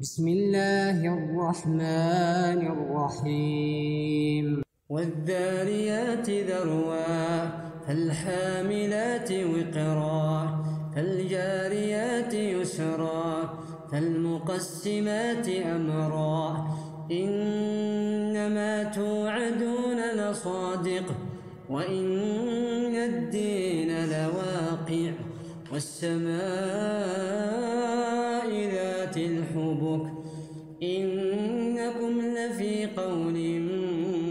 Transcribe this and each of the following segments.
بسم الله الرحمن الرحيم والذاريات ذروا فالحاملات وقرا فالجاريات يسرا فالمقسمات أمرا إنما توعدون لصادق وإن الدين لواقع والسماء ذات الحبك إنكم لفي قول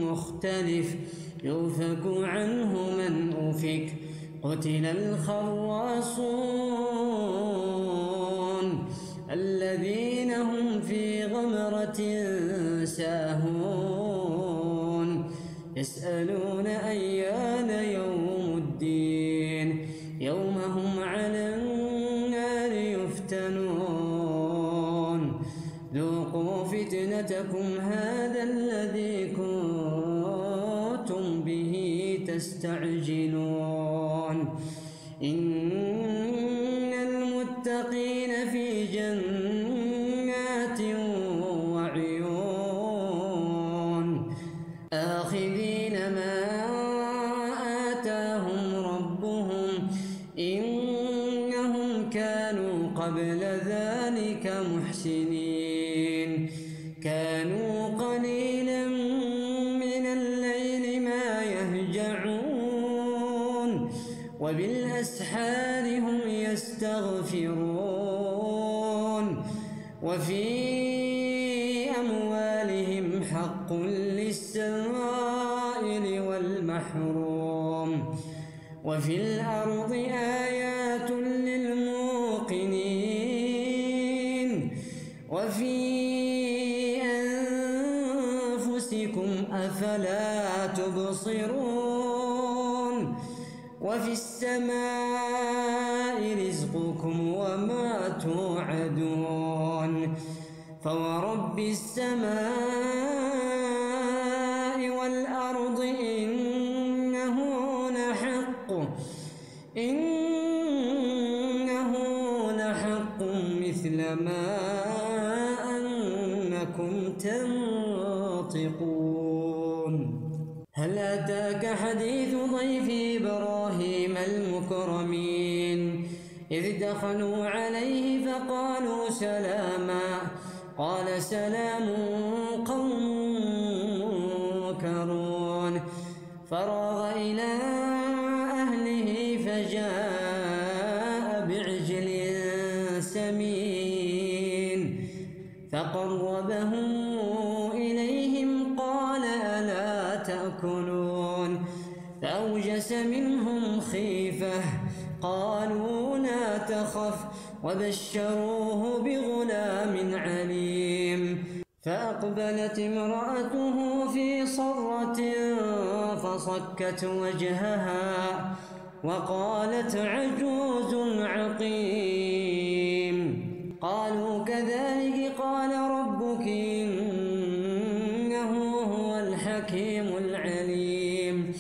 مختلف يؤفك عنه من أفك قتل الخراصون الذين هم في غمرة ساهون يسألون أيان يوم الدين يوم هم على النار يفتنون ذوقوا فتنتكم هذا الذي كنتم به تستعجلون إن المتقين في جنات وعيون آخذين ما آتاهم ربهم إنهم كانوا قبل ذلك محسنين كانوا قليلا من الليل ما يهجعون وبالأسحار هم يستغفرون وفي أموالهم حق للسائل والمحروم وفي الأرض آيات للموقنين وفي أنفسكم أفلا تبصرون وفي السماء رزقكم وما توعدون فورب السماء والأرض إنه لحق مثل ما أنكم تنطقون هل أتاك حديث ضيف إبراهيم المكرمين إذ دخلوا عليه فقالوا سلاما قال سلام قوم منكرون فراغ إلى أهله فجاء بعجل سمين فقربه إليهم قال ألا تأكلون فأوجس منهم خيفة قالوا لا تخف وبشروه بغلام عليم فأقبلت امرأته في صرة فصكت وجهها وقالت عجوز عقيم قالوا كذلك قال ربك إنه هو الحكيم العليم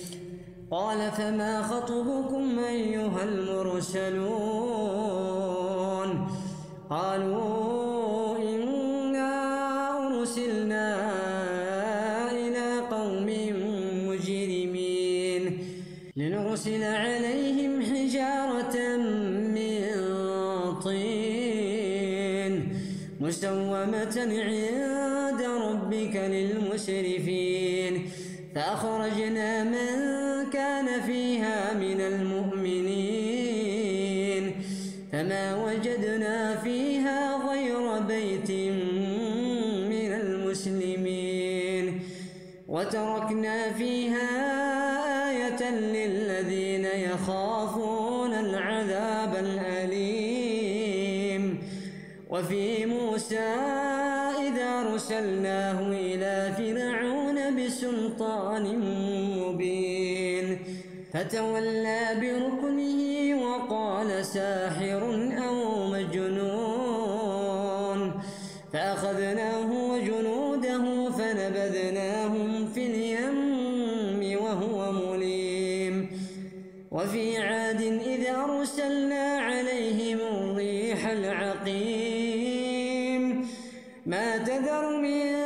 قال فما خطبكم أيها المرسلون قالوا إنا أرسلنا إلى قوم مجرمين لنرسل عليهم حجارة من طين مسومة عند ربك للمسرفين فأخرجنا من كان فيها من المؤمنين فما وجدنا فيها غير بيت من المسلمين وتركنا فيها آية للذين يخافون العذاب الأليم وفي موسى إذا أرسلناه إلى فرعون بسلطان مبين فتولى بركنه وقال ساحر أو مجنون فأخذناه وجنوده فنبذناهم في اليم وهو مليم وفي عاد إذ أرسلنا عليهم الريح العقيم ما تذر من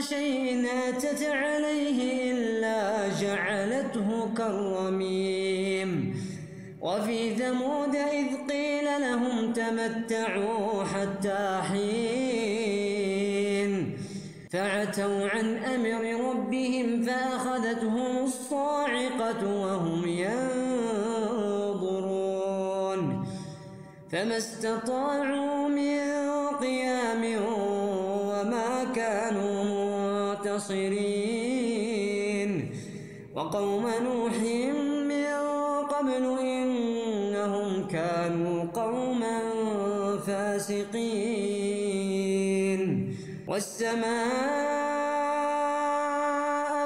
شيء أتت عليه إلا جعلته كالرميم وفي ثمود إذ قيل لهم تمتعوا حتى حين فعتوا عن أمر ربهم فأخذتهم الصاعقة وهم ينظرون فما استطاعوا من قيام وما كانوا منتصرين وقوم نوح من قبل إنهم كانوا قوما فاسقين والسماء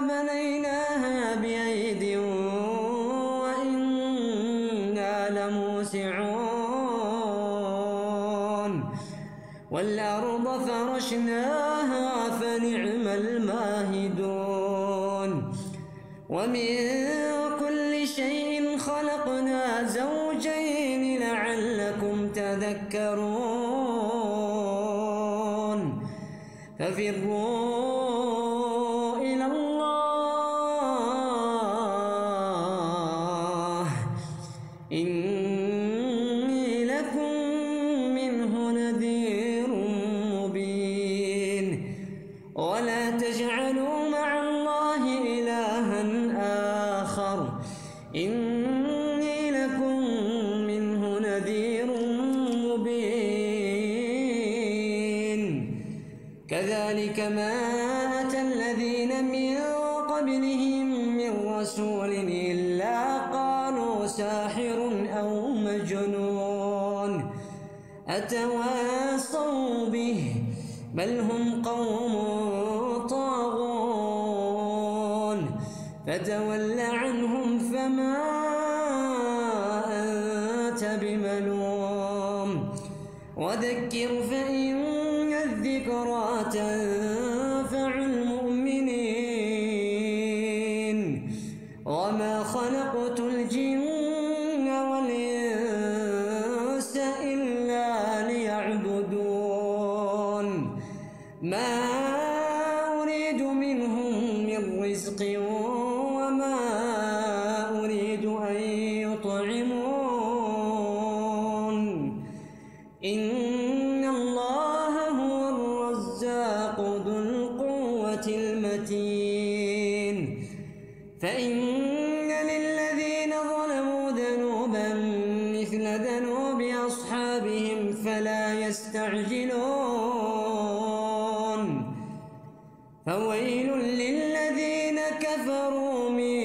بنيناها بأيد وإنا لموسعون والأرض فرشناها فنعم الماهدون ومن كل شيء خلقنا زوجين لعلكم تذكرون ففروا إلى الله إني لكم منه نذير مبين ولا تجعلوا مع الله إلها آخر إني لكم منه نذير مبين كذلك ما أتى الذين من قبلهم من رسول إلا قالوا ساحر أو مجنون أتواصوا به بل هم قوم طاغون فتول عنهم فما أنت بملوم وذكر فإن الذكرى تنفع المؤمنين وما خلقت الجن والإنس إلا ليعبدون ما أريد منهم من رزق وما أريد أن يطعمون إن الله هو الرزاق ذو القوة المتين فإن للذين ظلموا ذنوبا مثل ذنوب أصحابهم فلا يستعجلون فويل للذين كفروا من